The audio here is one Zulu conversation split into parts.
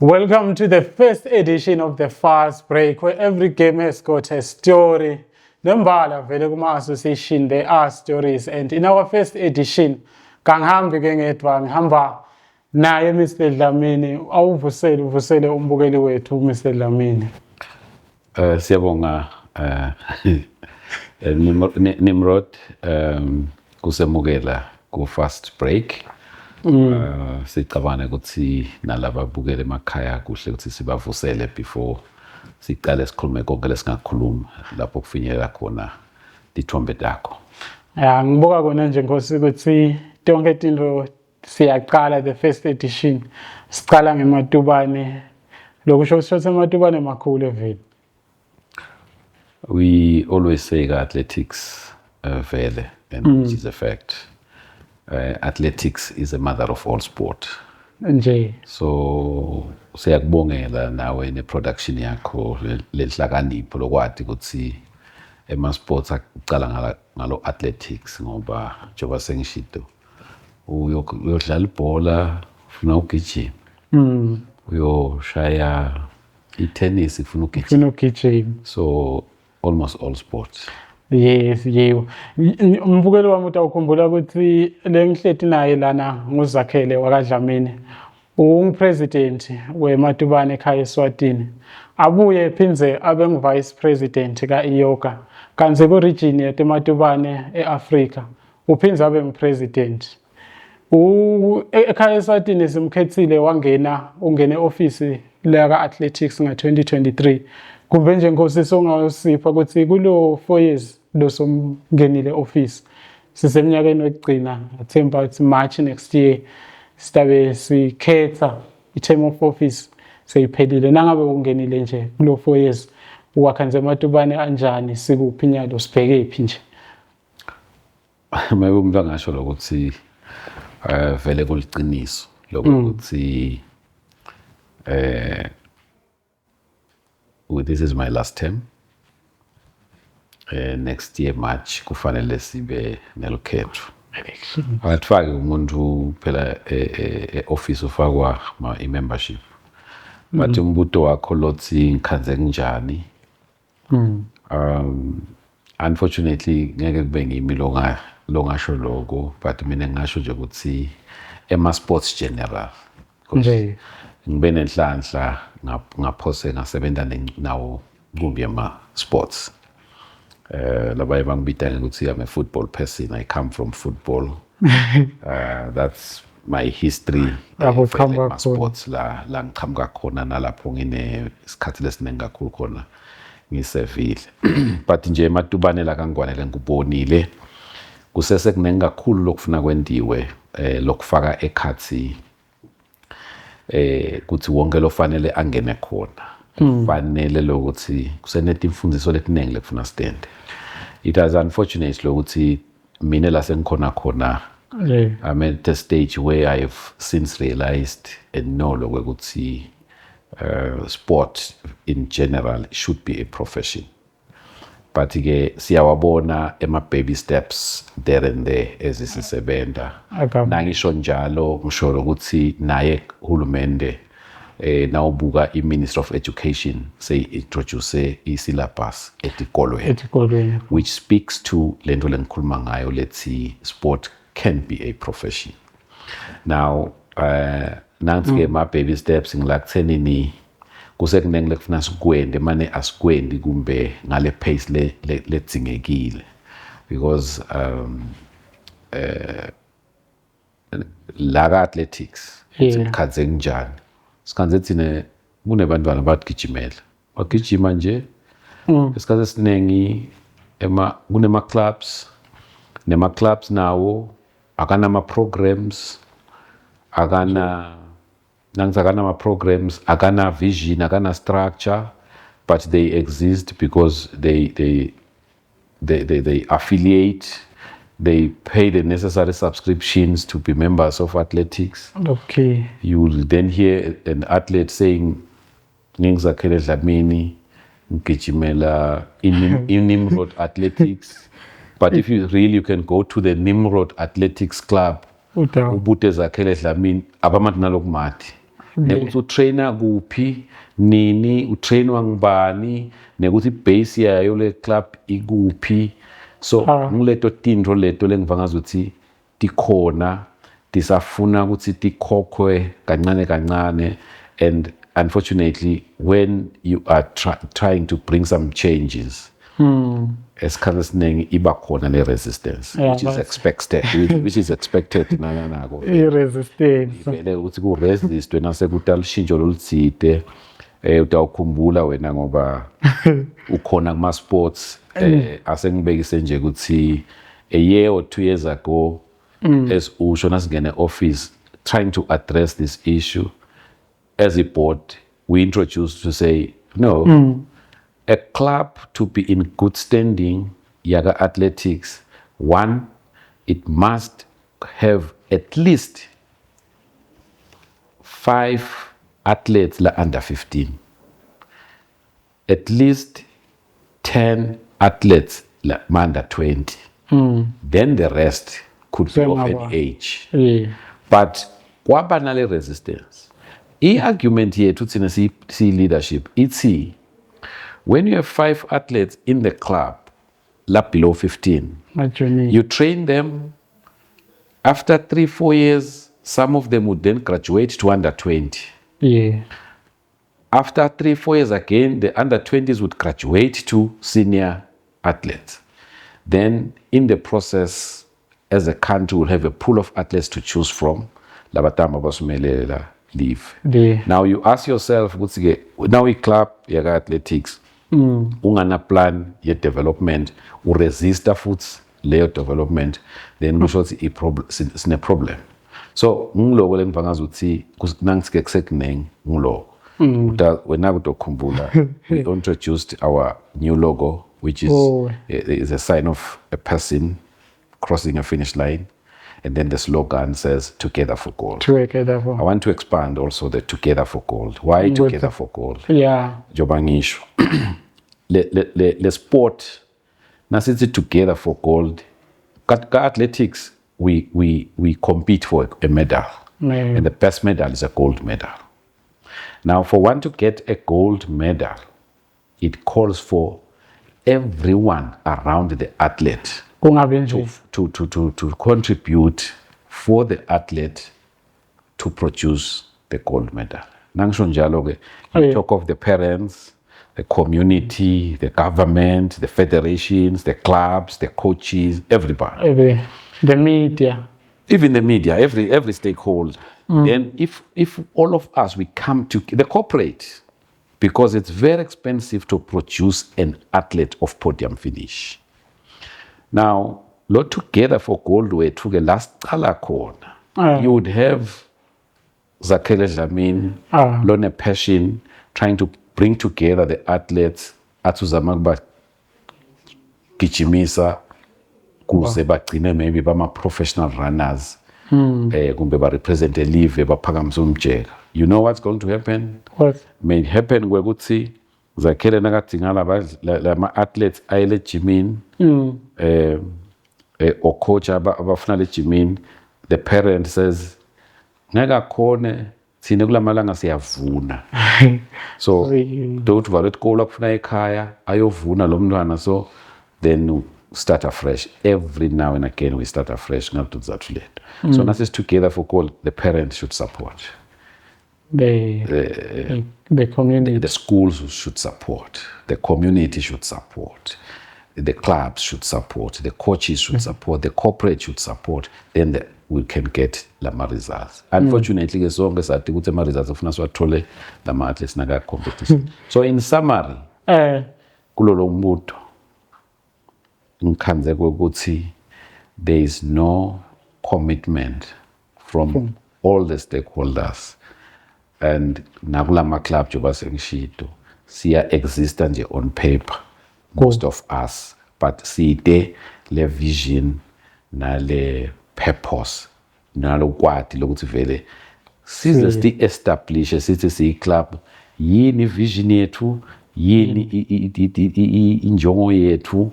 Welcome to the first edition of the Fast Break, where every game has got a story. Nembala vele kuma association there are stories, and in our first edition, kangihambi ke ngedwa ngihamba naye Mr Dlamini. Uvusele umbukeli wethu Mr Dlamini. Siyabonga Nimrod kusemukela ku Fast Break. Sicabane ukuthi nalaba bukele emakhaya kuhle ukuthi sibavusele before siqale sikhulume konke lesingakhuluma lapho kufinyelela khona lithombe takho. Ya ngibuka kona nje Nkosi ukuthi tonke tinto siyaqala the first edition. Sicala ngematubane. Lokusho ukuthi ematubane makhulu vele. We always say athletics vele, and which is a fact. Athletics is a mother of all sport. Nje. So siyakubongela nawe ne-production yakho lehlakanipho lokwati ukuthi ema-sports aqala ngalo athletics ngoba njengoba sengishito uyodlala ibhola ufuna ugijima uyoshaya i-tennis ufuna ugijima so almost all sports. Yes, yebo. Umbukeli wami utawukhumbula ukuthi le ngihleti naye lana nguZakhele wakwaDlamini. Ungupresident wematubane ekhaya eSwatini. Abuye ephinze abe ngu-vice president ka-IYOGA. Kanti ku-region yematubane e-Afrika uphinze abe ngu-president. Ekhaya eSwatini simkhethile ungene office laka-athletics nga-2023. Kumbe nje Nkosi songawusipha ukuthi kulo 4 years lo somngenile office sisemnyakeni wokugcina athemba ukuthi March next year sitabe sikhetha i-term of office seyiphelile. Nangabe ungenile nje kulo 4 years wakha nje amatubane kanjani sikuphi nyalo sibheke phi nje? Maybe umuntu angasho lokuthi vele kuliqiniso lokuthi this is my last term. Next year March kufanele sibe nelokhetho. Akufaki umuntu phela office ufakwa i-membership. But umbuto wakho lothi ngikhanze kanjani. Unfortunately ngeke kube ngimi longasho lokho, but mina ngisho nje ukuthi ema-sports general. Nje. Ngibe nenhlanhla ngaphose ngasebenza nawo kumbi ema-sports. Labaye bangibita ukuthi I'm a football person. I come from football. That's my history. Sports la ngiqhamuka khona nalapho ngine isikhathi lesiningi kakhulu khona ngisevile. But nje ematubane la kangwanele ngikubonile kusese kuningi kakhulu lokufuna kwendiwe lokufaka ekhathi kuthi wonke lofanele angene khona. Kufanele lokuthi kuseneti imfundiso letiningi lekufuna stand. It is unfortunate lokuthi mina la sengikhona khona I'm at a stage where I've since realized and know lokuthi sport in general should be a profession. But ke siyawabona baby steps there and there ezisisebenta. Nangisho njalo ngisho ukuthi naye uhulumende nawubuka i-Ministry of Education say introduce i-syllabus etikolweni, which speaks to lento lengikhuluma ngayo lethi sport can be a profession. Now nansi ke baby steps ngilakuthenini kusekunenge lekufuna sikwende mane asikwendi kumbe ngale pace ledzingekile because la athletics sikhaze kanjani sikhanze thina kunebantwana abagijimela bagijima nje isikhathi esiningi kunema clubs nawo akanama programs akana vision, akana structure, but they exist because they affiliate, they pay the necessary subscriptions to be members of athletics. Okay. You will then hear an athlete saying, "Ngizakhele Dlamini, ngijimela in Nimrod Athletics." But if you can go to the Nimrod Athletics Club, ubute Zakhele Dlamini, abamat nalokumathi. nekuthi utrainer kuphi nini utrainwa ngibani nekuthi base yayo le club ikuphi so ngileto tintro leto lengivanga ukuthi tikhona tisafuna ukuthi tikhokhwe kancane and unfortunately when you are trying to bring some changes esikhathi esiningi iba khona le resistance which is expected nako i-resistance vele ukuthi ku resist nase kutala ushintsho loluthide utawukhumbula wena ngoba ukhona kuma sports asengibekise nje ukuthi a year or 2 years ago as usho nasingene office trying to address this issue as a board we introduced to say no a club to be in good standing yaga athletics one it must have at least 5 athletes la under 15 at least 10 athletes la under 20 then the rest could be of an age but kwaba nale resistance i-argument yethu thina si-leadership ithi when you have 5 athletes in the club la below 15 you train them after 3-4 years some of them would then graduate to under 20 after 3-4 years again the under 20s would graduate to senior athletes then in the process as a country we'll have a pool of athletes to choose from labatama basumelela leave now you ask yourself ukuthi now i-club yaga athletics ungana plan ye development uresista futhi leyo development then kusho ukuthi sine problem so ngiloko lengivanga ukuthi nangike kusekuneng ngiloko wena kutokhumbula we introduced our new logo which is a sign of a person crossing a finish line and then the slogan says together for gold. I want to expand also the together for gold. Why together for gold? Jobangisho le sport nasithi together for gold ka athletics we compete for a medal and the best medal is a gold medal. Now for one to get a gold medal it calls for everyone around the athlete to contribute for the athlete to produce the gold medal. Nangsho njalo ke you talk of the parents, the community, the government, the federations, the clubs, the coaches, everybody. The media. Even the media, every stakeholder. Then if all of us we come to the corporate because it's very expensive to produce an athlete of podium finish. Now, lot together for gold wethu ke last qala khona. You would have Zakhele Dlamini lone passion trying to bring together the athletes athuzama kuba gijimisa kuze bagcine maybe bama professional runners kumbe ba represent elive baphakamisa umjeka. You know what's going to happen? What may happen ukuthi Zakhele nakadinga lama athletes ayele gymini or coach abafuna le gymini the parent says ngeke khone thina kulamalanga siyavuna so don't value goal akufuna ekhaya ayovuna lo mntwana so then start afresh every now and again we start afresh ngapha zathu lethu so nasi together for goal the parents should support the community, the schools should support, the community should support, the clubs should support, the coaches should support, the corporate should support, then we can get lama results. Unfortunately ke sonke sathi ukuthi ama results ufuna siwathole lama athletes naka competition. So in summary kulolo mbuto ngikhanze ukuthi there is no commitment from all the stakeholders and nakulama club joba sengishito siya exist nje on paper most of us but side le vision na le purpose nalo kwati lokuthi vele size sti establish sithi si club yini vision yethu yini injongo yethu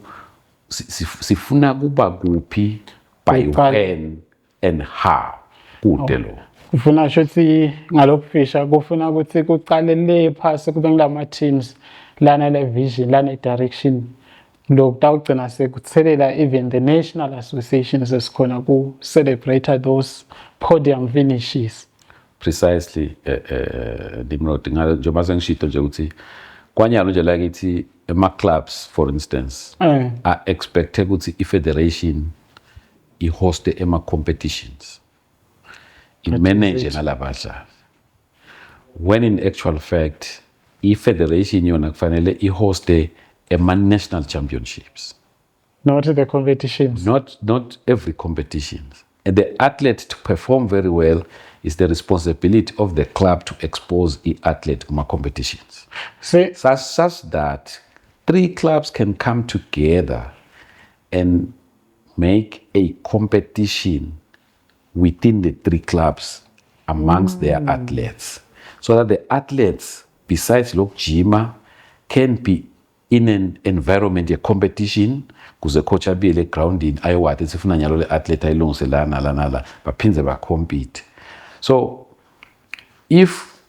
sifuna kuba kuphi by when and how kude lo ufuna ukuthi ngalokufisha kufuna ukuthi kuqale le phasi kube ngilama teams lana le vision lana direction lokutawugcina sekuthelela even the national associations esikhona ku celebrate those podium finishes. Precisely Nimrod njengoba sengishito nje ukuthi kwanyalo nje la kithi ema clubs for instance are expected ukuthi i-federation i-host ema competitions i-manage nalabadlali, when in actual fact i-federation yona kufanele i-host ema-national championships, not the competitions, not every competitions. And the athlete to perform very well is the responsibility of the club to expose the athlete to competitions. Such that 3 clubs can come together and make a competition within the 3 clubs amongst their athletes. So that the athletes, besides Jima, can be in an environment, a competition, kuze coach abile grounding ayiwathi sifuna nyalo le athlete ayilungiselana la baphinze ba compete. So if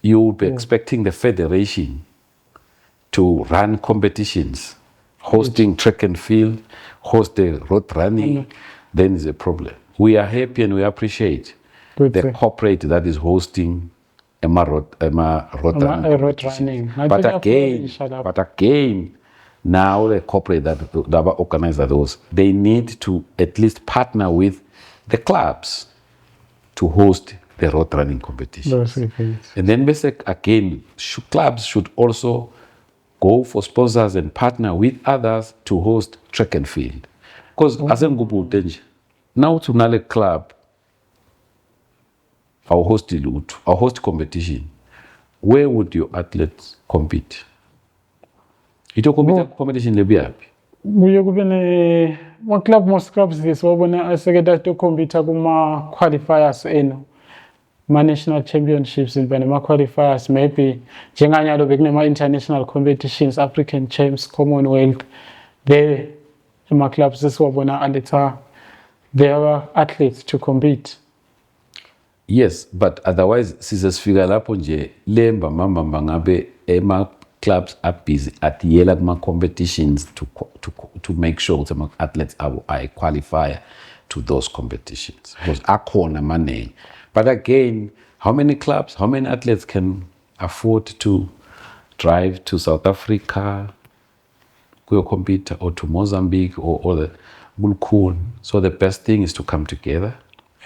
you would be expecting the federation to run competitions, hosting track and field, host the road running, then is a problem. We are happy and we appreciate the corporate that is hosting road running. But again, now the corporate that organize those, they need to at least partner with the clubs to host the road running competitions. And then basically again, clubs should also go for sponsors and partner with others to host track and field. Because as now to another club, I'll host competition. Where would your athletes compete? Ito competition lebi yapi? Kuye kube ne club, most clubs this wabona asekeda to compete kuma qualifiers eno ma national championships in ma qualifiers, maybe njenganyalo bekunema international competitions, African Champs, Commonwealth. There ma clubs this wabona aletha their athletes to compete. Yes, but otherwise sizesifika lapho nje lemba mama ngabe ema clubs are busy at yela kuma competitions to make sure that athletes are qualify to those competitions, because akhona maningi. But again, how many clubs, how many athletes can afford to drive to South Africa, go compete, or to Mozambique or the Bulkun? So the best thing is to come together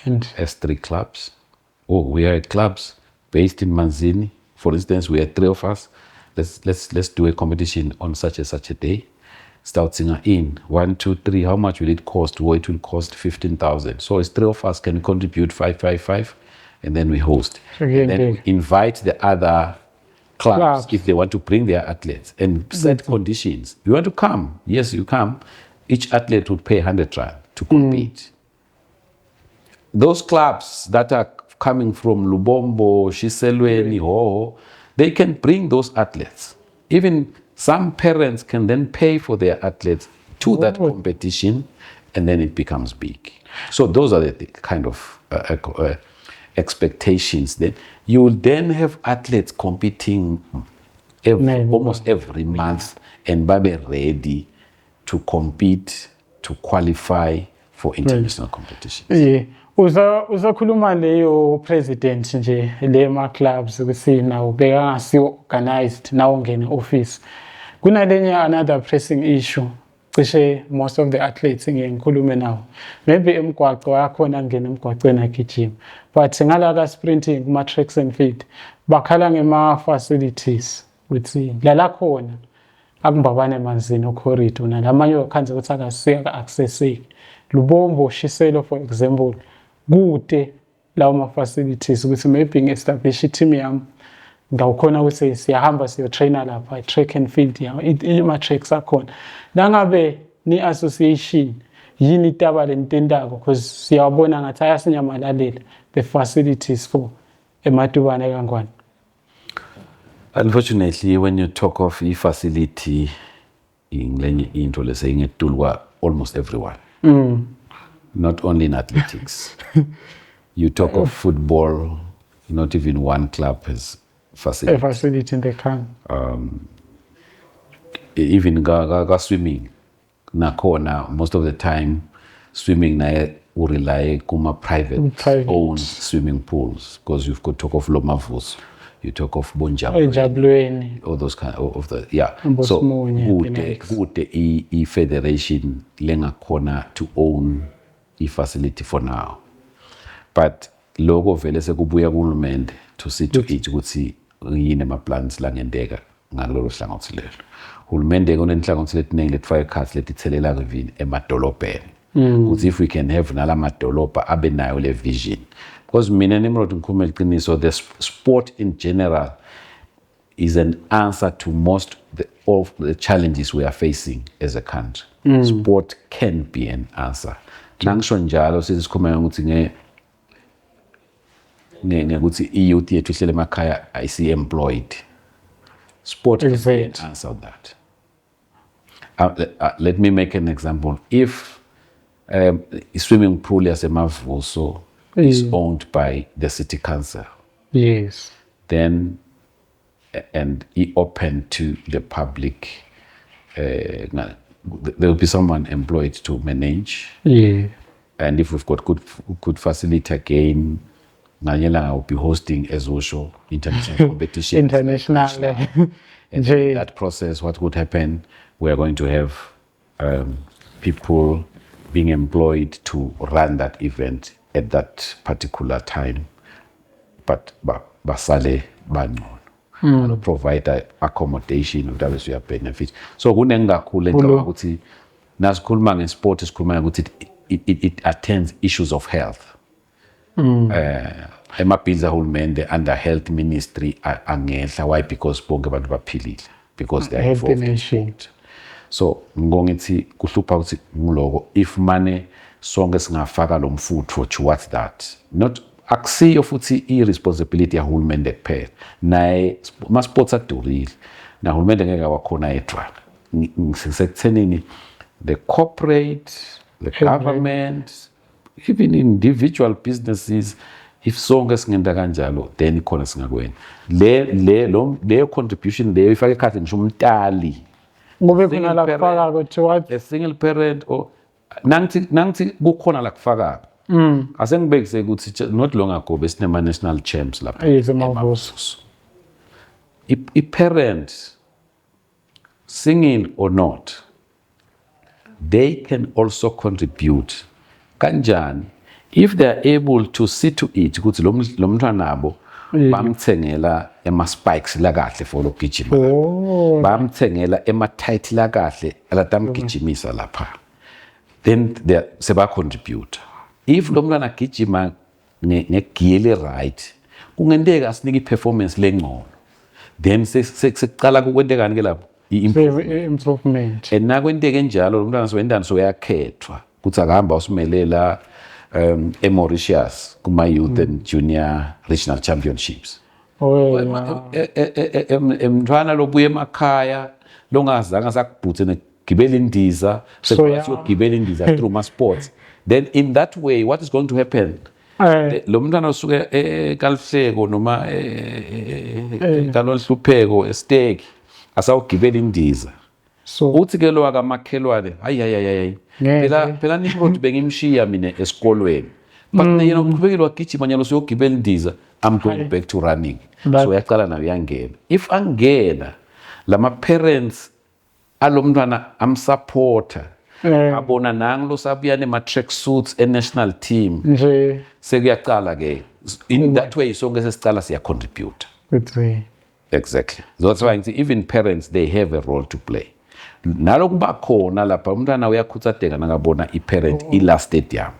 and as 3 clubs. We are at clubs based in Manzini. For instance, we are 3 of us. Let's do a competition on such a day. Starting in 1, 2, 3. How much will it cost? Well, it will cost 15,000. So as 3 of us can contribute 5, and then we host. And then we invite the other clubs if they want to bring their athletes and set conditions. You want to come? Yes, you come. Each athlete would pay 100 rand to compete. Those clubs that are coming from Lubombo, Shiselweni, Hoho, they can bring those athletes. Even some parents can then pay for their athletes to that competition, and then it becomes big. So those are the kind of expectations. Then you will then have athletes competing almost every month and be ready to compete, to qualify for international competitions. Yeah. Uzakhuluma leyo president nje le ma clubs ukuthi nawo beka ngasi organized nawo ngene office. Kunalenye another pressing issue cishe most of the athletes ngikhulume nawo. Maybe emgwaqo yakhona ngene emgwaqweni agijima, but ngala ka sprinting kuma tracks and field bakhala ngema facilities ukuthi la khona akumbabane Manzini corridor nalamanye okhanze ukuthi akasika accessing Lubombo, Shiselo for example. Kude lawo ma facilities ukuthi maybe ngi-establish team yami ngawukhona ukuthi siyahamba siyo-trainer lapha track and field ima-tracks akhona la ngabe ni-association yini itaba lentendako because siyawabona ngathi ayasinyamalalela the facilities for ematubane kangwane. Unfortunately, when you talk of e-facility ngilenye into leseyingetulwa almost everyone. Not only in athletics. You talk of football, not even one club has A facility. facility in the country. Even swimming, nakhona most of the time swimming naye rely kuma private owned swimming pools, because you've got talk of Lomavus, you talk of Ejabulweni. all those kind of the so Mbosimunye, good e federation lengakhona to own a facility for now, but loko vele sekubuya kuhulumende to see to it ukuthi yini ama plans la ngendeka ngalolu hlangothi lelo. Hulumende kunenhlangothi letiningi letfaka ikhathi letithelelela ngevini emadolobheni, ukuthi if we can have nala madolobha abe nayo le vision, because mina Nimrod ngikhuluma iqiniso, the sport in general is an answer to most of the challenges we are facing as a country. Sport can be an answer. Nangisho njalo sizikhuluma ukuthi ngekuthi i-youth yethu ihlele emakhaya ayisi employed. Sport can be an answer on that. Let me make an example. If a swimming pool yasemavuso is owned by the city council, Yes. then and open to the public, there will be someone employed to manage. Yeah. And if we've got good facility again, Nanyela will be hosting as usual international competition. International. And in that process, what would happen? We are going to have people being employed to run that event at that particular time. But basale bangcono. Provide accommodation of those who benefits. So kunengakhulu into ukuthi nasikhuluma ngesport sikhuluma ukuthi it attends issues of health. Emabhiza hulumende under health ministry angehla. Why? Because bonke abantu baphilile, because they are involved in sport. So ngithi kuhlupha ukuthi ngiloko if mane sonke singafaka lo mfutho towards that, not akusiyo futhi irresponsibility yahulumende kuphela, naye ma sports adurile na hulumende ngeke wakhona edrug ngisekuthenini the corporate, the government, even individual businesses, if sonke singenda kanjalo then khona singakwenza le contribution leyo ifake ekhathi ngisho umntali Ngobe khona la kufaka towards a single parent or nangithi kukhona la kufaka. Asengibekise ukuthi not long ago besinema national champs lapha emavuso. I parents, single or not, they can also contribute. Kanjani? If they are able to see to it ukuthi lo mntwana nabo bamthengela ema spikes la kahle for lokugijima, bamthengela ema tight la kahle alatamgijimisa lapha, then they seba contribute. If lo mntwana gijima ngegiyele right, kungendeka asinike performance lengcono, then sekuqala kukwendekani ke lapho improvement. And nakwendeke njalo lo mntwana soyendana soyakhethwa ukuthi akahamba usimelela Mauritius kuma youth and junior regional championships. Mntwana lobuye emakhaya longazange sakubhuthe negibela indiza sekugibela indiza through my sports. Then in that way, what is going to happen? Lo mntwana usuke eKalhleko noma eKalonhlupheko estake asawugibela indiza. So uthi ke lo akamakhelwane hayi phela Nimrod bengimshiya mina esikolweni, but yena uqhubekile wagijima nyalo siyogibela indiza, I'm going back to running. So yaqala nayo yangena. If angena lama parents alomntwana amsupporta, abona nangu lo sabuya nema track suits e national team nje sekuyaqala ke in that way sonke sesicala siya contribute. Exactly. That's why even parents, they have a role to play. Nalokuba khona lapha umntwana uyakhuthateka nakabona iparent ila stadium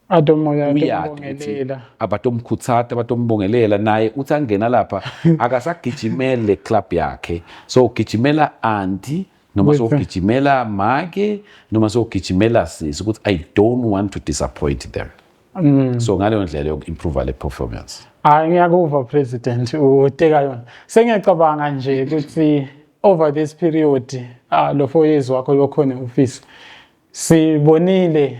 adombongelela abatombongelela naye uthi angena lapha akasagijimele club yakhe, so ugijimela auntie noma so ugijimela make noma so ugijimela sis ukuthi I don't want to disappoint them. So ngaleyo ndlela yoku-improve le performance. Ngiyakuva President uteka yona. Sengiyacabanga nje ukuthi over this period lo 4 years wakho lokhona office sibonile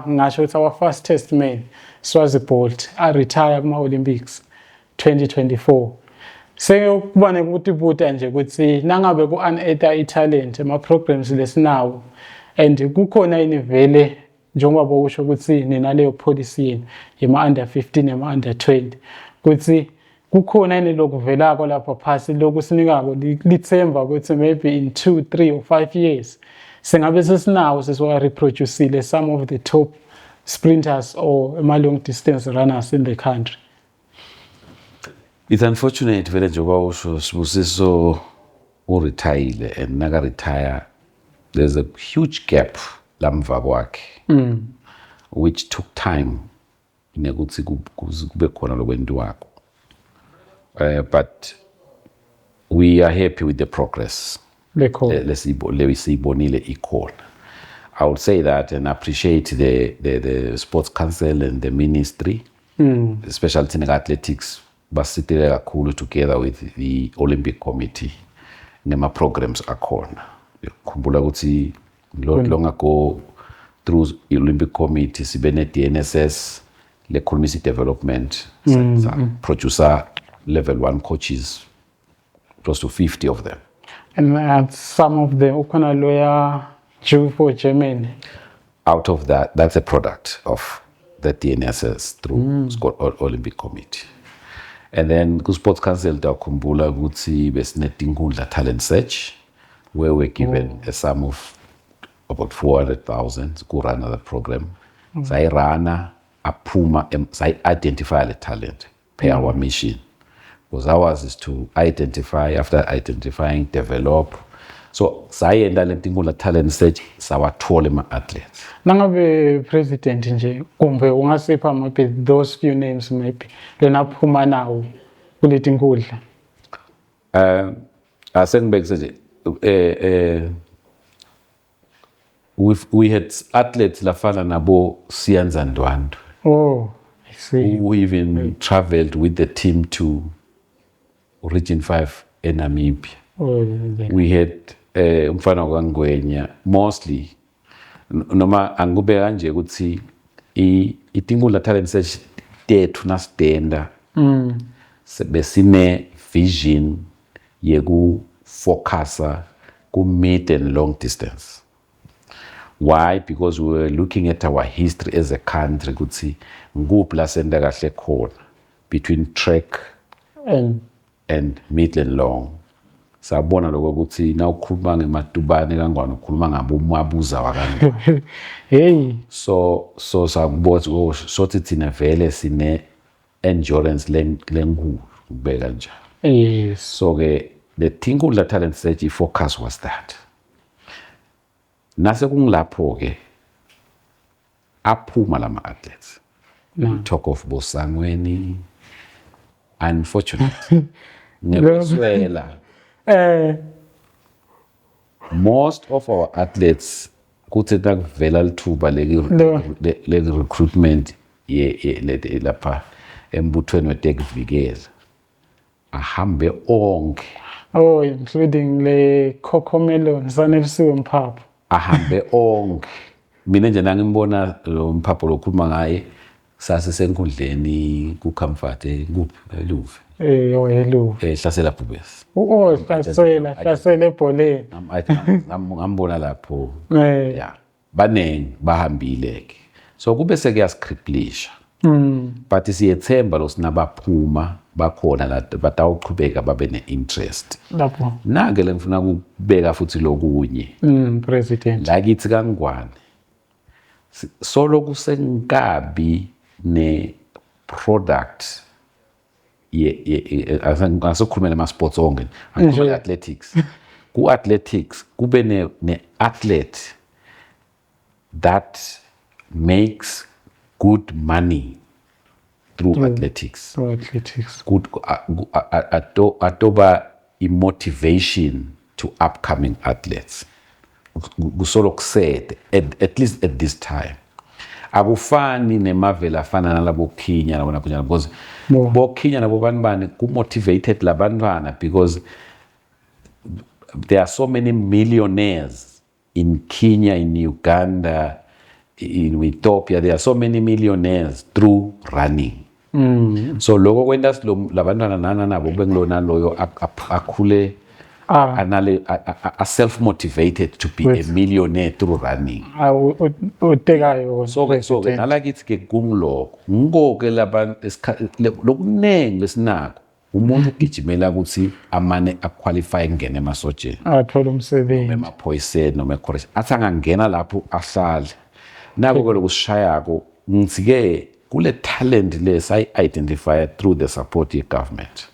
ngasho ukuthi our fastest man Swazi Bolt retire kuma-Olympics 2024. Sekubane ukuthi nje ukuthi nangabe ku-uneartha i-talent ama-programs lesinawo and kukhona yini vele njengoba bokusho ukuthi nina leyo policy yini yema-under 15 yema-under 20 ukuthi kukhona yini lokuvelako lapha phasi lokusinikako lithemba ukuthi maybe in 2, 3 or 5 years singabe sesinawo sesiwa-reproducile some of the top sprinters or long distance runners in the country. It's unfortunate vele njengoba usho Sibusiso uretire and naka retire there's a huge gap lamva kwakhe which took time nekuthi kube khona lokwentiwako. But we are happy with the progress. Lesiyibonile ikhona. I would say that and appreciate the Sports Council and the ministry, especially in athletics, basitile kakhulu together with the Olympic Committee. Nema programs akhona. Khumbula ukuthi long ago through the Olympic Committee sibe ne DNSS le community development producer level 1 coaches close to 50 of them. And some of them ukona lawyer due for Germany. Out of that, that's a product of the DNSS through Olympic Committee. And then ku Sports Council takhumbula ukuthi besinetingkundla talent search where we're given a sum of about 400,000 to run the program. Sayirana aphuma identify the talent per our mission. Because ours is to identify, after identifying, develop. So sayenda lentingkundla talent search sawathola ama-athletes. Nangabe president nje kumbe ungasipha maybe those few names maybe lena phuma nawo kuletinkundla. Asengibekise nje we had athletes lafana nabo Siyanza Ndwandwe. Oh, I see. Who even traveled with the team to Region 5 in Namibia. We had umfana kaNgwenya mostly noma angibeka kanje ukuthi itingkundla talent search tethu nasidenda besine vision yeku focusa ku mid and long distance. Why? Because we were looking at our history as a country ukuthi nguphi la senda kahle khona between track and mid and long. Sabona lokho ukuthi na ukhuluma ngematubane kangwane ukhuluma ngabo umabuza wakangwane. Hey. So sakubona sothi thina vele sine endurance lenkulu ubeka njalo. Yes. So ke the Tinkundla talent search focus was that. Nase kungilapho ke aphuma lama athletes. We talk of Bosangweni. Unfortunately. Neboswela. Most of our athletes kuthi nakuvela lithuba le recruitment ye lapha embuthweni weTechvikela ahambe onke. Oh, including le Cocomelon sanelisiwe Mphapho. Ahambe onke. Mina nje nangimbona lo Mphapho lokhuluma ngaye sasisenkundleni ku Comfort kuphi eLuve. Eluve. Hlasela Bhubesi. Oh, hlasela ebholeni. Ngambona lapho. Yeah. Banengi bahambile ke. So kube sekuyascriptlisha. But siyethemba lo sinabaphuma bakhona la batawuqhubeka babe ne-interest. Lapho. Nake ngifuna ukubeka futhi lokunye. President. La kithi kaNgwane. Solo kusenkabi ne product asakhuluma nama sports onke akukhona athletics ku athletics kube ne athlete that makes good money through athletics. Good atoba motivation to upcoming athletes. Kusolo kuset at least at this time. Akufani nemavela afana nalabo Kenya nabona kunjalo because bo Kenya nabo banibani ku motivated labantwana because there are so many millionaires in Kenya, in Uganda, in Ethiopia there are so many millionaires through running. So lokho kwenta labantwana nabo bengilona loyo akhule are self-motivated to be a millionaire through running. So nalakithi ke kungiloko ngikoke labantu lokunengi lesinako umuntu ugijimela ukuthi amane aqualify ngene emasojeni athola umsebenzi emaphoyiseni noma ecorrection athi angangena lapho ahlale nako ke lokusishayako ngithike kule talent le sayi-identify through the support ye-government.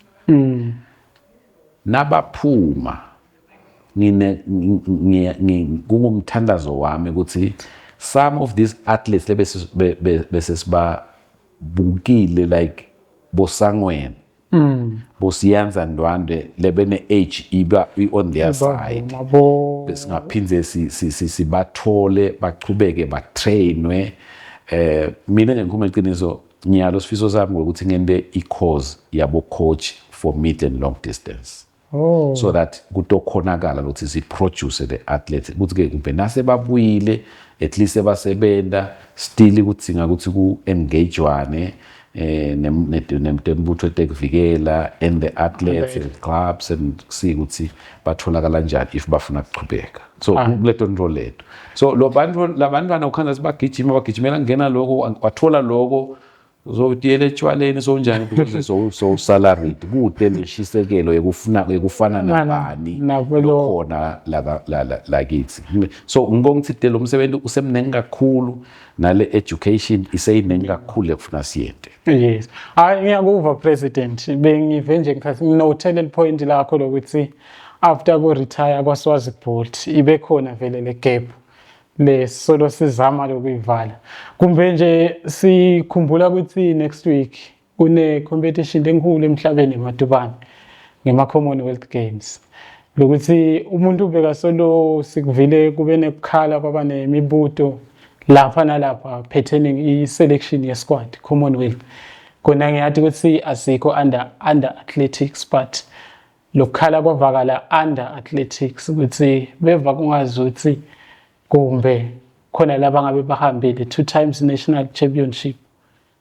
Nabaphuma kungumthandazo wami ukuthi some of these athletes bese sibabukile like boSangweni boSiyanza Ndwandwe lebene-age iba on their side besingaphindze sibathole bachubeke batrainwe. Mina nje ngikhuluma iqiniso nyalo sifiso sami ukuthi ngende i-course yabo coach for mid and long distance. So that kutokhonakala ukuthi siproduce the athletes ukuthi ke mbe nase babuyile at least ebasebenta still ukuthinga ukuthi ku engagewane nemtembutho tekuvikela and the athletes and clubs and see ukuthi batholakala kanjani if bafuna ukuqhubeka. So kuleto nto leto. So labantwana ukhanda bagijimela ngena lokho wathola lokho uzotiyela etshwaleni sonjani because so salaried kude leshisekelo ekufana nabani lokhona la kithi. So ngibonga ukuthi lo msebenzi usemnengi kakhulu nale education iseyinengi kakhulu ekufuna siyente. Yes, ngiyakuva president bengive nje nginothelela point lakho lokuthi after ku retire kwaSwazi Bolt ibe khona vele le gap le solo sizama lokuyivala. Kumbe nje sikhumbula ukuthi next week kune competition enkulu emhlabeni eMatubane ngema Commonwealth Games. Lokuthi umuntu ubeka solo sikuvile kube nekukhala kwaba nemibuto lapha nalapha pertaining i-selection ye-squad Commonwealth. Kona ngiyathi ukuthi asikho under athletics but lokukhala kwavakala under athletics ukuthi beva kungazi ukuthi kumbe khona laba ngabe bahambile 2 times national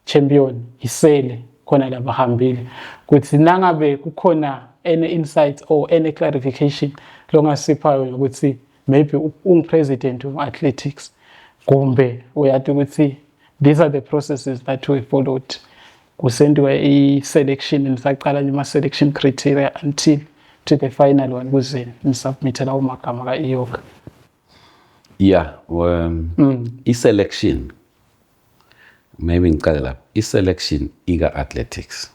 champion isele khona laba bahambile ukuthi nangabe kukhona any insight or any clarification longasiphayo ukuthi maybe president of athletics kumbe uyathi ukuthi these are the processes that we followed kusendiwe i-selection nisaqala nje ama-selection criteria until to the final one kuze nisubmit lawo magama ka-IYOGA. Yeah, i-selection maybe ngicale lapho i-selection athletics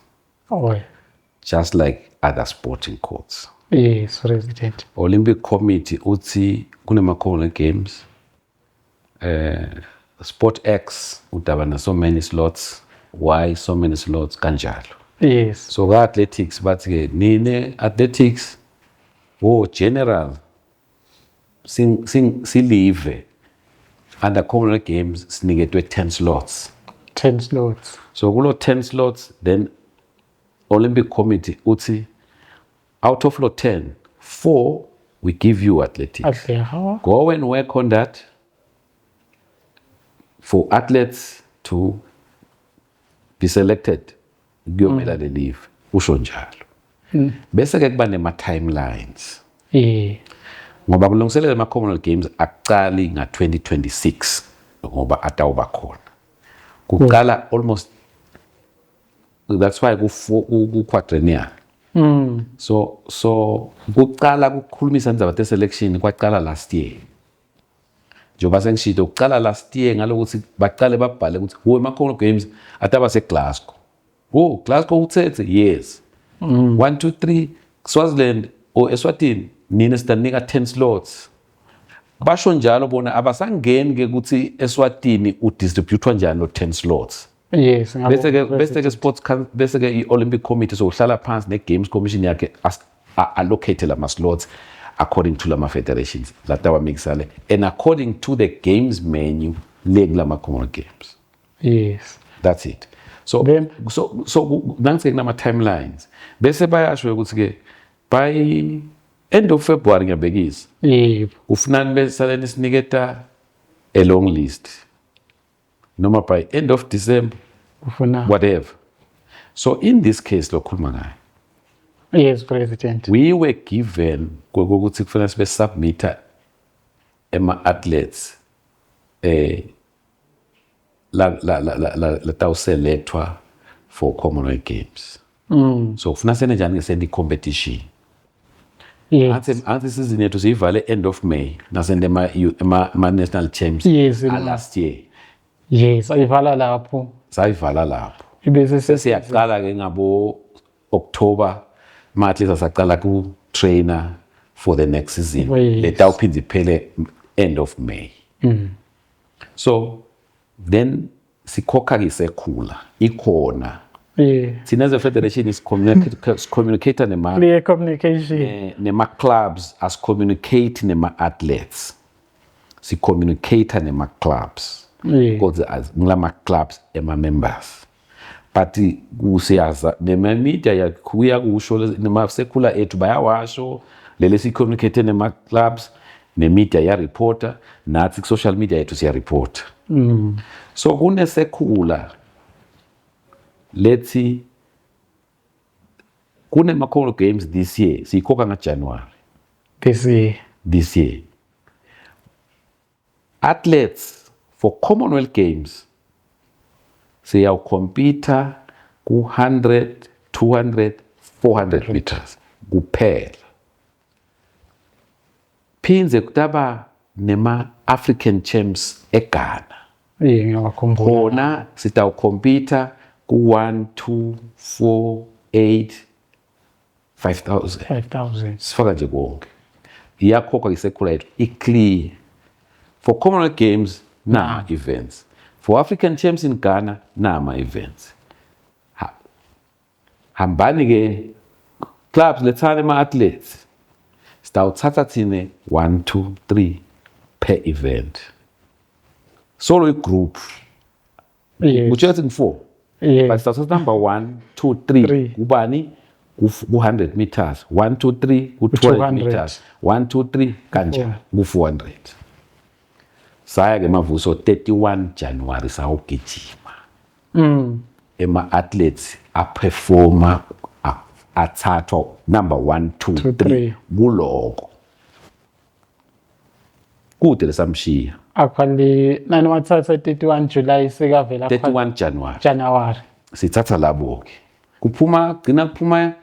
just like other sporting codes. Yes, President. Olympic Committee uthi kunema-Commonwealth Games Sport X udabana so many slots, Y so many slots kanjalo. Yes. So athletics bathi ke nine athletics general silive under Commonwealth Games siniketwe 10 slots. 10 slots. So kulo 10 slots then Olympic Committee uthi out of 10, 4 we give you athletics. Go and work on that for athletes to be selected. Kuyomela le leave usho njalo. Bese ke kuba nema timelines. Ngoba kulungiselela ama Commonwealth Games aqali nga 2026 ngoba atawuba khona. Kuqala almost that's why ku quadrennial. So kuqala ukukhulumisa indaba the selection kwaqala last year. Njoba sengishilo ukuqala last year ngalokuthi baqale babhale ukuthi ama Commonwealth Games ataba seGlasgow. Glasgow uthethe yes. 1 2 3 Swaziland or Eswatini nina sidanika 10 slots. Basho njalo bona abasangeni ke ukuthi Eswatini udistribute njani lo 10 slots. Yes, bese ke sports bese ke i-Olympic Committee so uhlala phansi ne-Games Commission yakhe allocate lama slots according to lama federations latawa mixale and according to the games menu lama Commonwealth Games. Yes, that's it. So nansi kunama timelines bese bayasho ukuthi ke by end of February ngiyabekisa yebo ufunani besale siniketa a long list noma by end of December ufuna whatever. So in this case lokhuluma ngayo, yes president, we were given kokuthi kufanele sibe submitter ema-athletes la tawuselethwa for Commonwealth Games. So kufuna sene njani ngesendi competition. yes Anti season yethu siyivale end of May nasende ma national champs Yes, last year. yes ayivala lapho Sayivala lapho. ibese Sesiyaqala ke ngabo October ma-athletes asaqala ku trainer for the next season. Yes. Letawuphinde iphele end of May. So then sikhokha ke sekhula ikhona. Thina as a federation is communicator clear communication nema clubs as communicate nema athletes. Si communicator nema clubs. Because as ngilama clubs ema members. But kusiyaza nema media yakuya kusho nema sekhula ethu bayawasho lele si communicate nema clubs ne media ya reporter nathi social media yethu siya report. So kune sekhula lethi kune ma-Commonwealth Games this year siyikhokha ngaJanuary this year. Athletes for Commonwealth Games siyawukompita ku 100, 200, 400 meters kuphela. Phinze kutaba nema African champs eGhana. ngiyakhumbula Khona sitawukompita ku 1, 2, 4, 8, 5,000. 5,000 Sifaka nje konke. Iyakhokha isekhula yethu i-clear. For Commonwealth Games na events. For African champs in Ghana nama events. Hambani ke clubs lethane ma-athletes. Sitawuthatha thine 1, 2, 3 per event. Solo i-group. yes Kuchethi ngu-4. yes But sitawuthatha number 1, 2, 3 Three. kubani ku-100 meters. 1, 2, 3 ku-200 200. meters. 1, 2, 3 kanjani ku-400. Saya ke mavuso 31 January sawugijima. Ema-athletes aperforma athathwa number 1, 2, 3 kuloko. Kude lesamshiya actually nani wathatha 31 July sekavela 31 January. January Sithatha labo ke. Gcina kuphuma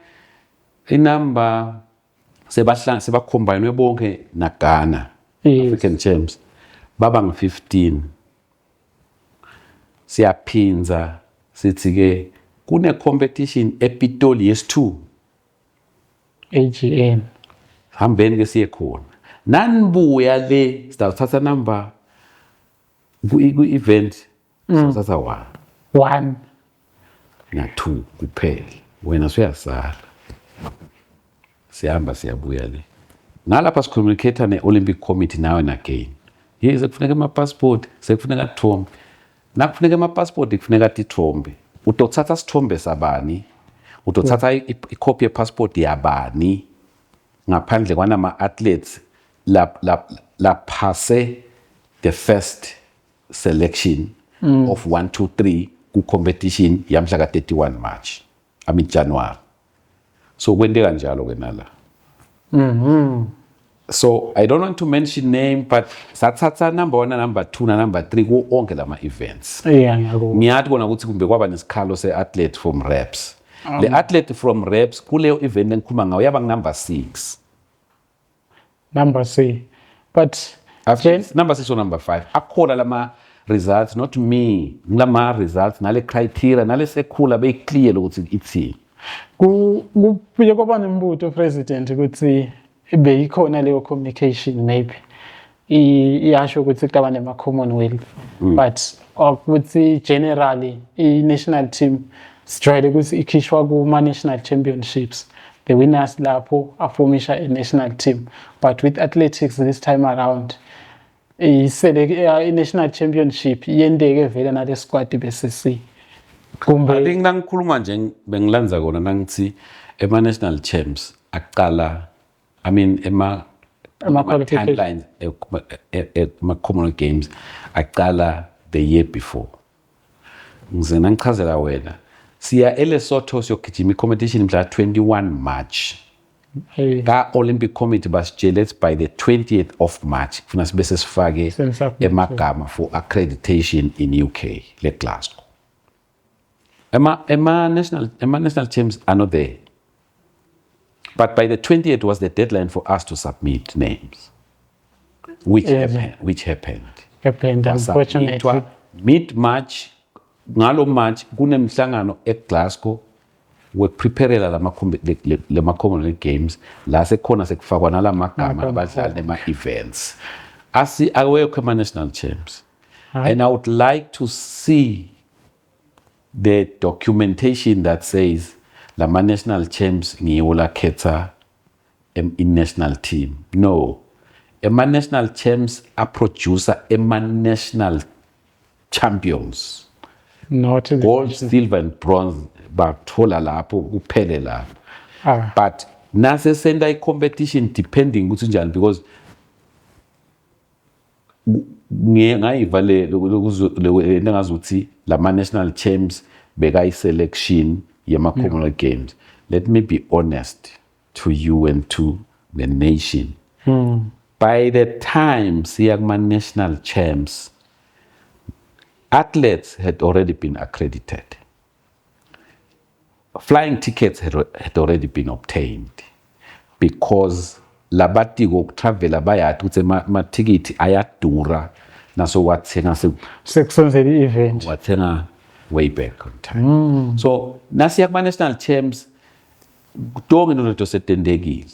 inamba sebacombine bonke na Ghana. Yes. African champs. Baba ngu-15. Siyaphinza sithi ke kune competition ePitoli yes2. AGN Hambeni ke siye khona. Nanibuya le sithatha number ku-event sithatha 1 na 2 kuphela. Wena suyasala. Siyahamba siyabuya le. Nalapha sicommunicator ne-Olympic Committee nawe again. Yes, sekufuneka ama-passport, sekufuneka thombe. Nakufuneka ama-passport kufuneka tithombe. Utothatha sithombe sabani? Utothatha icopy ye-passport yabani? Ngaphandle kwanama-athletes la passe the first selection of 1, 2, 3 ku competition yamhla ka 31 March. January. So kwente kanjalo ke nala. So I don't want to mention name, but sathatha number 1 na number 2 na number 3 ku onke lama events. ngiyakho Ngiyathi kona ukuthi kumbe kwaba nesikhalo se-athlete from reps. Le athlete from reps kuleyo event engikhuluma ngayo yaba number 6. number C but After number 6 or number 5 akhona lama results, not me, ngilama results nale criteria nale sekhula beyiclear ukuthi ithini. kubuye kwaba nembuto president ukuthi beyikhona leyo communication maybe iyasho ukuthi kutaba nema Commonwealth but ukuthi generally i-national team sijwayele ukuthi ikhishwa kuma-national championships, the winners lapho aformisha a-national team, but with athletics this time around i-national championship yendeke vele nale squad bese kumbe I think nangikhuluma nje bengilanza kona nangithi ema-national champs aqala timelines ema-Commonwealth Games aqala the year before. ngizena ngichazela wena siya eLesotho siyogijima competition mhla 21 March ka Olympic Committee basitshele by the 20th of March kufuna sibe sesifake emagama for accreditation in UK le Glasgow. Emma national teams are not there. But by the 20th was the deadline for us to submit names, which happened. Unfortunately. Mid-March, ngalo March, kunemhlangano eGlasgow wepreparela lama Commonwealth Games la sekhona sekufakwa nalamagama abadlali nema-events. Awekho ama-national champs. And I would like to see the documentation that says lama national champs ngiwo lakhetha in national team. No. Ema national champs a producer ema national champions. Not gold, silver and bronze bathola lapho kuphele lapho. But nase senda I competition depending ukuthi njani because ngayivale ngazuthi lama national champs bekayi selection yema Commonwealth Games. Let me be honest to you and to the nation. By the time siyakuma national champs, athletes had already been accredited. Flying tickets had already been obtained because labati travel abayat ukuthi ma ticket ayadura naso wathenga sekusenzela event wathenga way back on time. So nasiyakuma national champs kutonke into setendekile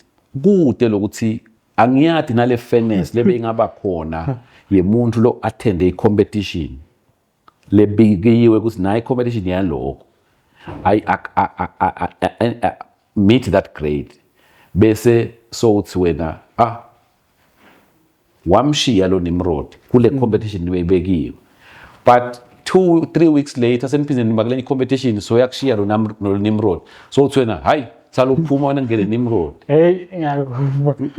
kude lokuthi angiyathi nale fairness lebe ingaba khona yemuntu lo attend competition lebikiwe ukuthi nayi competition yaloko I meet that grade bese so uthi wena wamshiya lo Nimrod kule competition nibekiwe but 2-3 weeks later seniphindeni makule competition so yakushiya lo Nimrod so uthi wena hayi salophuma wena ngene Nimrod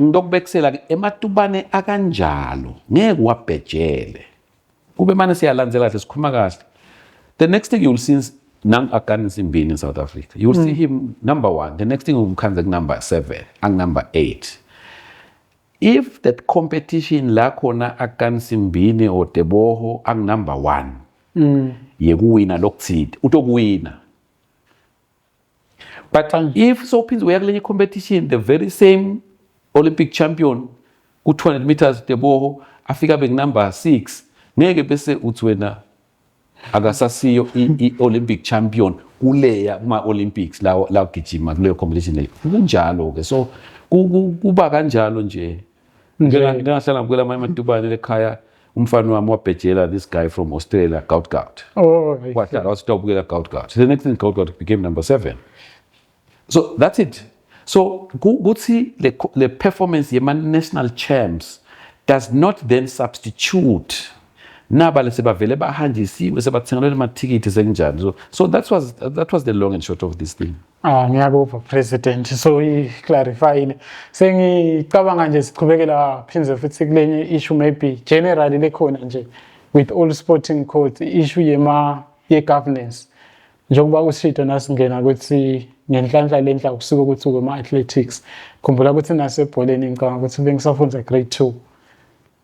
ngokubekisela ke ematubane akanjalo ngeke wabhejele kube manje siyalandzela kahle sikhuluma kahle. The next thing you will see Nang Akan Simbini in South Africa. You will see him number 1. The next thing will come number 7 and number 8. If that competition la khona Akan Simbini or Teboho ang number 1, yekuwina lokuthithi utokuwina. But if so pins we are competition, the very same Olympic champion ku 200 meters Teboho afika beng number 6, ngeke bese uthi wena akasasiyo i-Olympic champion kuleya kuma Olympics la gijima kuleyo competition leyo kunjalo ke so kuba kanjalo nje ngiyahlala ngikela amatubane ekhaya umfana wami wabhejela this guy from Australia Gout wahlala wasitobukela Gout the next thing Gout became number 7 so that's it so kuthi le performance ye national champs does not then substitute nabale sebavele bahanjisiwe sebathengelwe ama-ticket senjani so that was the long and short of this thing. Ngiyabonga President so i-clarifyile sengicabanga nje siqhubekela phinze futhi kulenye issue maybe generally lekhona nje with all sporting codes issue ye-governance njengoba usishito nasingena ukuthi ngenhlanhla lenhla kusuka ukuthi kuma-athletics khumbula ukuthi nasebholeni ngicabanga ukuthi bengisafunda grade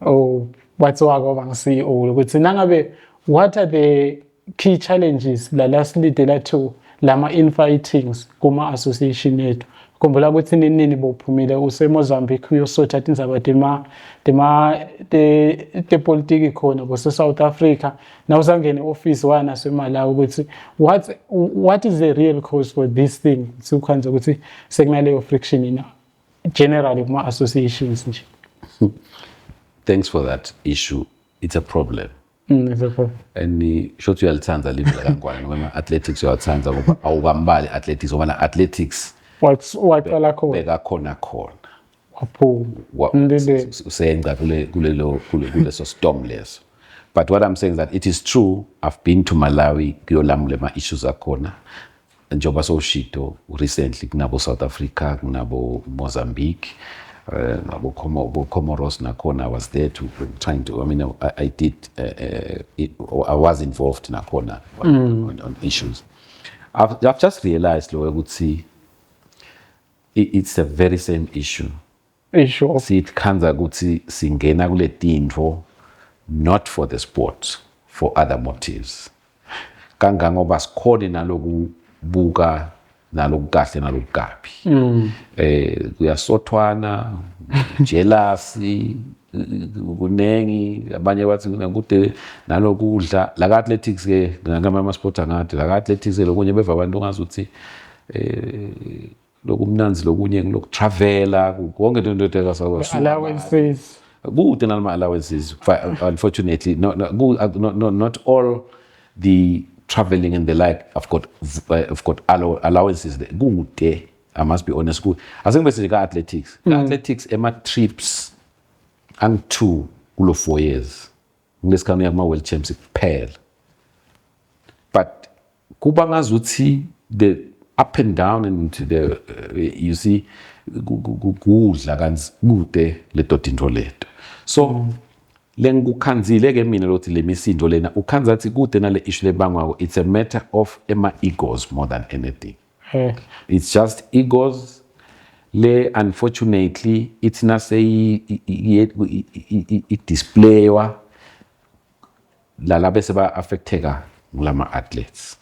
2 wathiwa bangisi-CEO ukuthi nangabe what are the key challenges la silidela to lama infightings kuma association yethu khumbula ukuthi nini bophumile useMozambique uyosotha indaba te politiki khona bose South Africa now usangene office wana seMalawi ukuthi what is the real cause for this thing sikwenza ukuthi sekunaleyo friction ina generally kuma associations nje. Thanks for that issue. It's a problem. It's a problem. And short uyalithanza live la kangwane ngoba athletics uyalithanza ngoba awukambali athletics ngoba athletics waqala khona beka khona waphuma usenza kuleso storm leso. But what I'm saying is that it is true I've been to Malawi kuyolamula ma issues akhona njoba so shito recently kunabo South Africa kunabo Mozambique Comoros nakhona. I was there trying to, I mean, I did, I was involved nakhona on issues. I've just realized, lo, ukuthi it's the very same issue. Sithanda ukuthi singena kule tintfo not for the sport, for other motives. Kangangoba sikhona nalokubuka nalokukahle nalokukabi. Kuyasothwana, jealousy, kunengi, abanye bathi kude nalokudla. La athletics ke ngama sport angathi, la athletics lokunye beva abantu ngazuthi lokumnanzi lokunye lokutravela konke into eteka allowances. Good and allowances. Unfortunately, not all the traveling and the like have got allowances. Good, I must be honest. Good. I think basically athletics. Athletics, Emma trips and 2 all 4 years. This can be world champs pale. But kubanga zuti the up and down into the you see kudla kanzikude leto tinto leto. So lengukhanzile ke mina lothi lemisindo lena ukhanzathi kude nale issue lebangwa. It's a matter of egos more than anything. It's just egos. Unfortunately it's not say it display wa la bese ba affecteka ngulama athletes.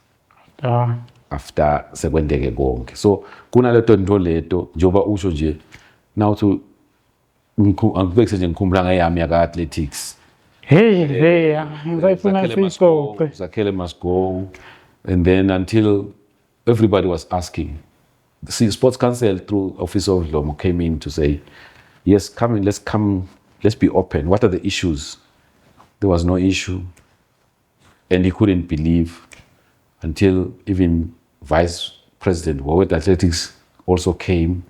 After sekwendeke konke. So kunaleto nto leto njoba usho nje now to angibekise nje ngikhumbula ngeyami yaka athletics. Zakhele must go, and then until everybody was asking, the Sports Council through Office of Lomo came in to say, yes, let's be open. What are the issues? There was no issue, and he couldn't believe until even Vice President World Athletics also came.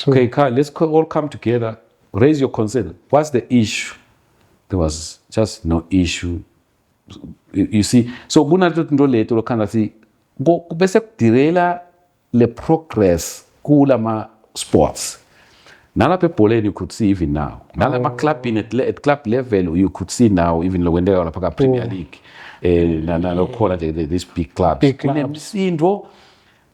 Okay, Carl, let's all come together, raise your concern. What's the issue? There was just no issue. You see, so kunaleto leto lokanda si go bese kudirela le progress kula ma sports. Nala people you could see even now. Nala ma club at club level you could see now even when they are la Premier League. Na call this big clubs. Kunemsindo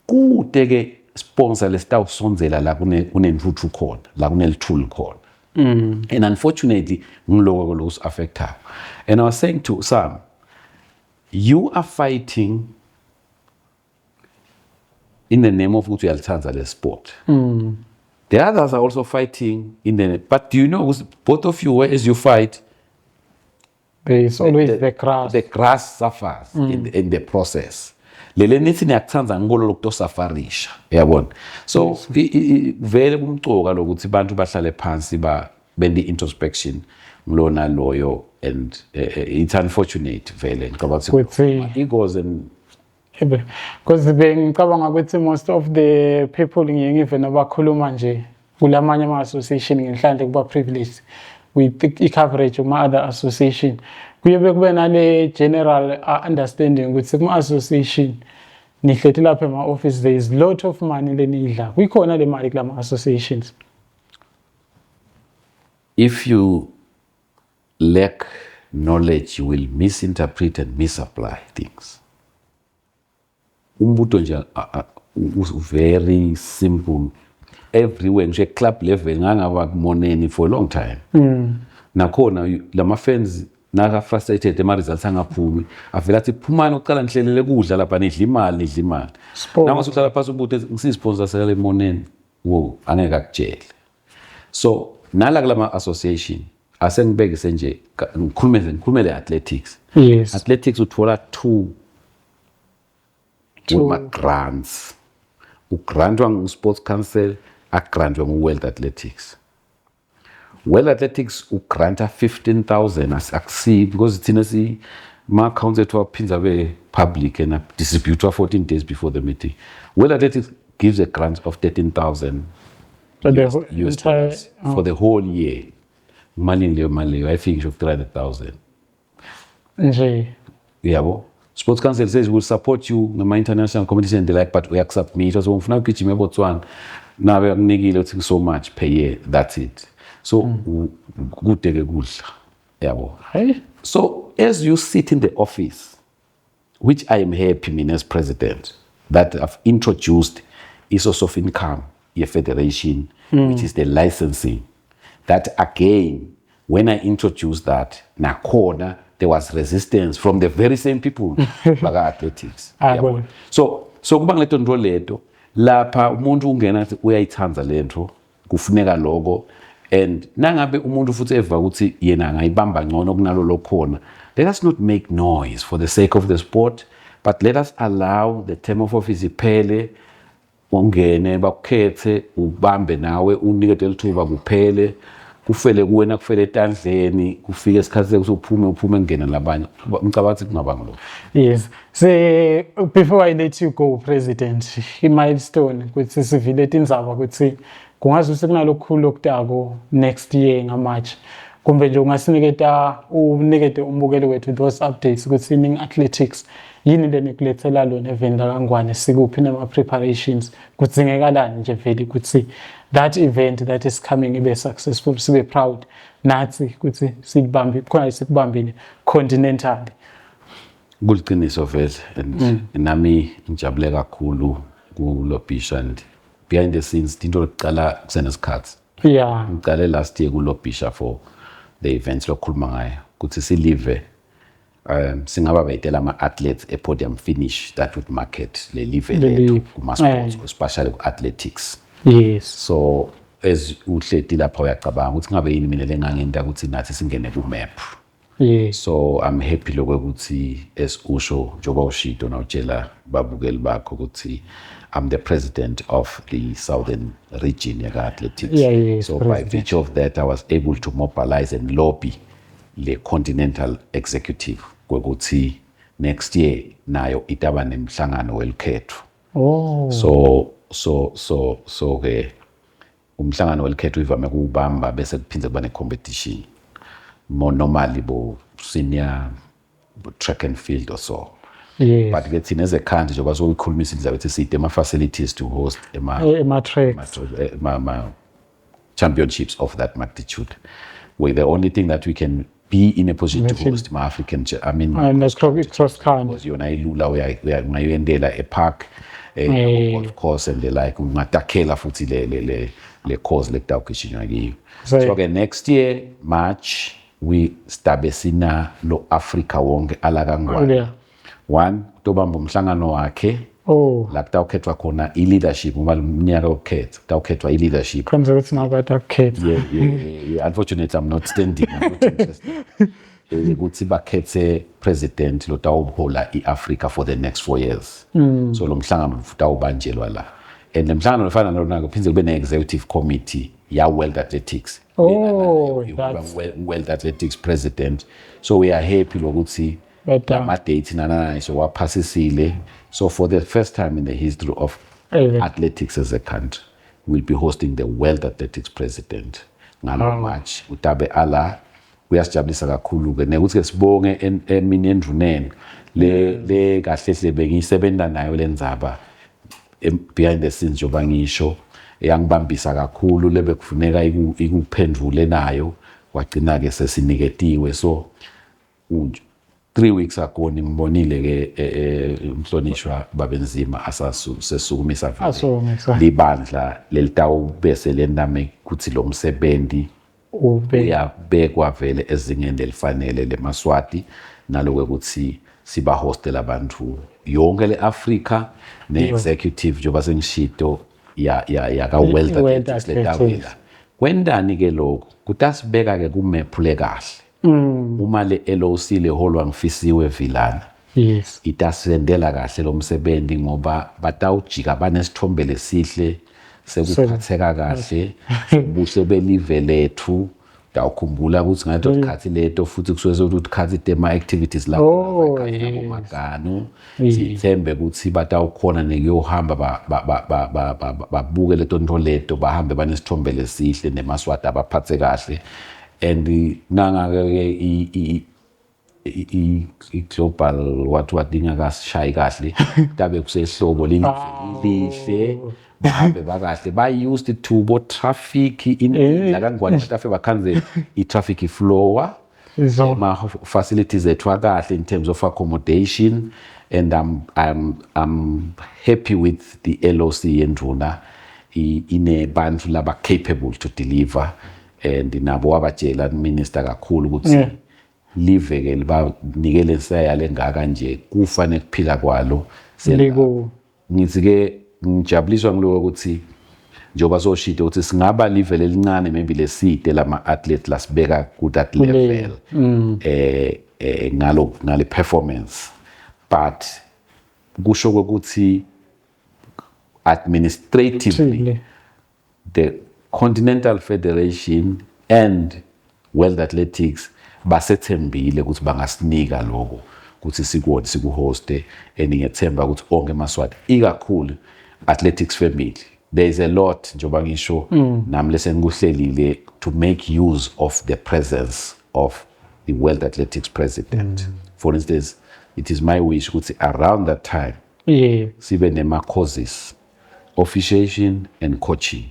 kuteke sponsor lesta usonzela la kunentuthu khona, la kunelithuli khona. And unfortunately, ngiloko los affect her. And I was saying to Sam, you are fighting in the name of ukuthi uyalithanza le sport. The others are also fighting in the name. But do you know, both of you, as you fight, there is always the grass. The grass suffers in the process. Lele nithi niyakuthanza ngolo lokto safarisha. Yabona. So vele kumcoka lokuthi bantu bahlale phansi bendi introspection ngilona loyo, and it's unfortunate vele ngoba egos and because ngicabanga ukuthi most of the people even abakhuluma nje kulamanye ama association ngenhlanhla kuba privileged with i-coverage of other association. Kuyobe kube nale general understanding ukuthi kuma association nihlethi lapha ema office there is lot of money lenidla. Kuyikhona le mali kulama associations. If you lack knowledge, you will misinterpret and misapply things. Umbuto nje very simple. Everywhere nje club level ngangaba kumoneni for a long time. Nakhona lama fans naka frustrated ema results angaphumi avela athi phumani uqala nihlelele kudla lapha nidla imali nanga sohlala phansi ubuthi ngisisponsor sele moneni wo angeke akutshele. So nala kulama association asengibekise nje ngikhulumele athletics. Yes. Athletics uthola 2 grants. Ugrantwa ngu-Sports Council, agrantwa ngu-World Athletics. World Athletics ugranta 15,000 akusi because thina ma-accounts ethu aphinza be-public and distributwa 14 days before the meeting. World Athletics gives a grant of 13,000 US dollars for the whole year. Mali, I think of 300,000. Yabo. Sports Council says we'll support you in my international competition and the like, but we accept me. It was one for now kitchen Botswana. nabe akunikile uthi so much per year, that's it. So kude ke kudla yabo. So as you sit in the office, which I am happy mina as president that I've introduced a source of income ye federation, which is the licensing. That again, when I introduced that, nakhona there was resistance from the very same people baka athletics. So kuba ngaleto nto leto lapha umuntu ungena uyayithanza lento kufuneka lokho, and nangabe umuntu futhi eva ukuthi yena angayibamba ngcono kunalo lokhona, let us not make noise for the sake of the sport, but let us allow the term of office iphele, ungene bakukhethe ubambe nawe unikete lithuba kuphele, kufele kuwena kufele etandleni kufike isikhathi ukuthi uphume ngene labanye. Ngicabanga ukuthi kungabanga lokho. Yes. So before I let you go, President, i-milestone ukuthi sivile tindzaba ukuthi kungazuze kunalokukhulu okutako next year ngaMarch. Kumbe nje ungasiniketa unikete umbukelo wethu those updates ukuthi ining athletics yini lenikulethela lona event kaNgwane sikuphi nama preparations kudzingekalani nje vele ukuthi that event that is coming ibe successful, sibe proud nathi ukuthi sikubambe khona sikubambile continentally. Kuliqiniso vele, and nami ngijabule kakhulu kulobhisha, and behind the scenes into lokuqala kusenesikhathi. Yeah. Ngiqale last year kulobhisha for the events lokukhuluma ngayo ukuthi silive singaba bayitela ama-athletes e-podium finish that would market le live lethu kuma-sports, especially ku-athletics. Yes. So as uhleti lapha uyacabanga ukuthi ngabe yini mina lengangenta ukuthi nathi singene ku-map. Yes. So I'm happy lokho ukuthi as usho njoba ushito nawutshela babukeli bakho ukuthi I'm the president of the southern region yaka-athletics. Yes, so by virtue of that I was able to mobilize and lobby le continental executive kwekuthi next year nayo itaba nemhlangano welkhetho. So ke umhlangano welkhetho ivame kubamba bese kuphinde kuba ne-competition more normally bo senior track and field or so. Yes. But ke thina as a country njengoba sokukhulumisa indlela ukuthi side ama-facilities to host championships of that magnitude. We're the only thing that we can be in a position to host my African, I mean, and that's cross country. because you're ungayendela a park, golf course, and the like, ungatakela futhi le course le kutawukishinywa kiyo. So okay, next year March we stabesina lo Africa wonke ala kaNgwane. One kutobamba umhlangano wakhe la kutawukhethwa khona i-leadership uma umnyaka wokukhetha kutawukhethwa i-leadership. Kwenza ukuthi nabantu akukhetha. Yeah. Unfortunately I'm not standing. I'm not interested. Ukuthi bakhethe president lotawuhola i-Africa for the next 4 years. So lo mhlangano utawubanjelwa la. And le mhlangano lofana nalo kuphinde kube ne-executive committee ya World Athletics. That's World Athletics president. So we are happy ukuthi ama-date nana so waphasisile. So for the first time in the history of athletics as a country, we'll be hosting the World Athletics president ngalo March. Utabe ala kuyasijabulisa kakhulu ke nekuthi ke sibonge emini endruneni le kahle hle bengisebenza nayo lenzaba behind the scenes njoba ngisho eyangibambisa kakhulu lebe kufuneka ikuphendule nayo wagcina ke sesiniketiwe. So 3 weeks ago ngimbonile ke umhlonishwa babenzima sesukumisa libandla lelitawu bese lendame kuthi lo msebenzi uyabekwa vele ezingeni elifanele leMaswati naloko ukuthi siba hostel abantu yonke leAfrica ne-executive njengoba sengishito ya ka World Athletics letawela. Kwendani ke lokho kutasibeka ke ku-map lekahle. Uma le LOC leholwa ngifisiwe Vilana. Yes. Itasendela kahle lo msebenzi ngoba batawujika banesithombe lesihle sekuphatheka kahle ubuhle belive lethu. Dawukhumbula ukuthi ngathi ukhathi leto futhi kusuke ukuthi khathi tema activities lapho magano sithembe ukuthi batawukhona nekuyohamba babuke leto nto leto bahambe banesithombe lesihle neMaswati abaphathe kahle. And nanga i global what ingakashayi kahle tabe kusehlobo lihle bahambe bakahle ba-used to bo traffic la kangwane staff bakhanze i-traffic flower facilities ethu akahle in terms of accommodation, and I'm happy with the LOC endruna inebantu laba capable to deliver, and nabo abatshela minister kakhulu ukuthi live ke libanikele sayale ngaka nje kufanele kuphila kwalo. Ngithi ke ngijabuliswa ngiloko ukuthi njoba soshito ukuthi singaba live lelincane maybe leside lama athlete lasibeka ku that level ngale performance, but kusho ukuthi administratively the Continental Federation and World Athletics basethembile ukuthi bangasinika lokho ukuthi sikubone sikuhoste, and ngiyethemba ukuthi onke emaswati ikakhulu athletics family there is a lot njoba ngisho nami leseni kuhlelile to make use of the presence of the World Athletics president. For instance, it is my wish ukuthi around that time sibe nema courses officiation and coaching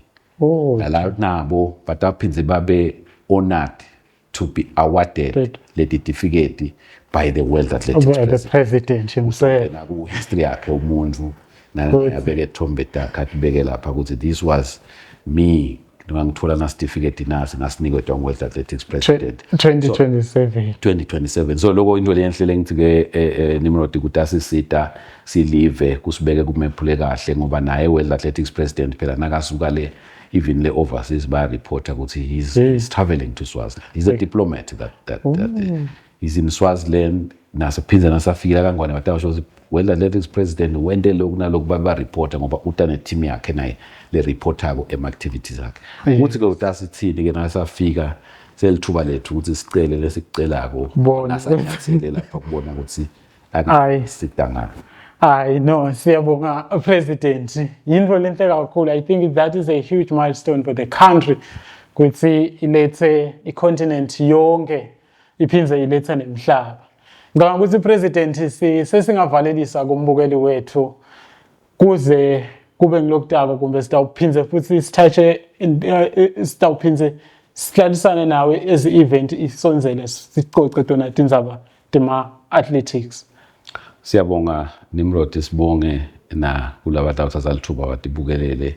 nabo bataphinze babe honored to be awarded le certificate by the World Athletics president himself. Naku history yakhe umuntu nabeke thombe takhe beke lapha ukuthi this was me ngangithola na certificate nasi ngasinikwe to World Athletics president 2027. So lokho into lenhle ngithi ke Nimrod ukuthi asisita silive kusibeke kumephule kahle ngoba naye World Athletics president phela nakasuka le even le overseas ba reporter ukuthi he's traveling to Swaziland. He's a diplomat that he's in Swaziland nasaphinza nasafika kangwane batasho ukuthi World Athletics president wende lokhu nalokhu ba reporter ngoba utane team yakhe naye le reporter ko activities akhe. Ukuthi ke utasithini ke nasafika selithuba lethu ukuthi sicele lesikucelako nasanyathele lapha kubona ukuthi sidanga. No, siyabonga president. Yinto lenhle kakhulu. I think that is a huge milestone for the country. Kuthi ilethe icontinent yonke iphinze ilethe nemhlaba. Ngicabanga ukuthi president sesingavalelisa kumbukeli wethu kuze kube ngilokutaka kumbe sitawuphinze futhi sithathe sitawuphinze sihlalisane nawe ezi event isonzele sicoce tona tindzaba tema athletics. Siyabonga Nimrod, sibonge na kulaba bathatha lithuba batibukelele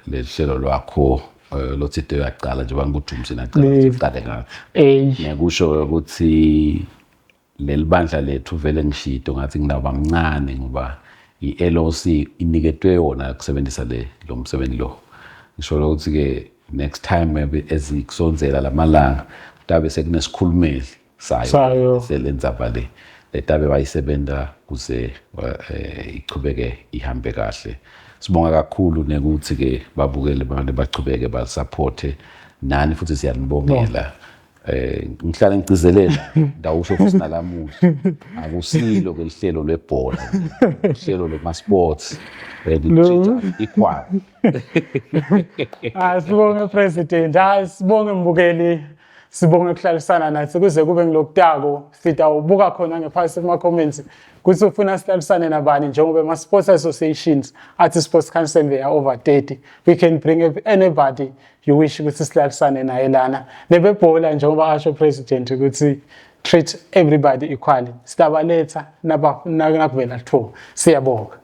le hlelo lwakho lothito yaqala nje bangudumsi naqala siqale ngayo. Ngiyakusho ukuthi lelibandla lethu vele ngishito ngathi nginaba mncane ngoba iLOC iniketwe yona kusebenzisa lo msebenzi lo. Ngisho ukuthi ke next time maybe ezikusonzela lamalanga tabe sekunesikhulumeli sayo selenza vale letabe bayisebenta kuze ichubeke ihambe kahle. Sibonga kakhulu nekuthi ke babukele bane bachubeke basupporte nani futhi siyanibongela. Ngihlala ngicizelela ndawusho futhi nalamuhla akusilo ke ihlelo lebhola ihlelo lema sports equal. Sibonge president, sibonge mbukeli, sibonge ukuhlalisana nathi kuze kube ngilokutako sitawubuka khona ngephansi kuma comments kuthi ufuna sihlalisane nabani njengoba ama sports associations athi sports council they are over 30. We can bring anybody you wish ukuthi sihlalisane naye lana lebebhola njengoba asho president ukuthi treat everybody equally. Sitabaletha nabavela 2. Siyabonga.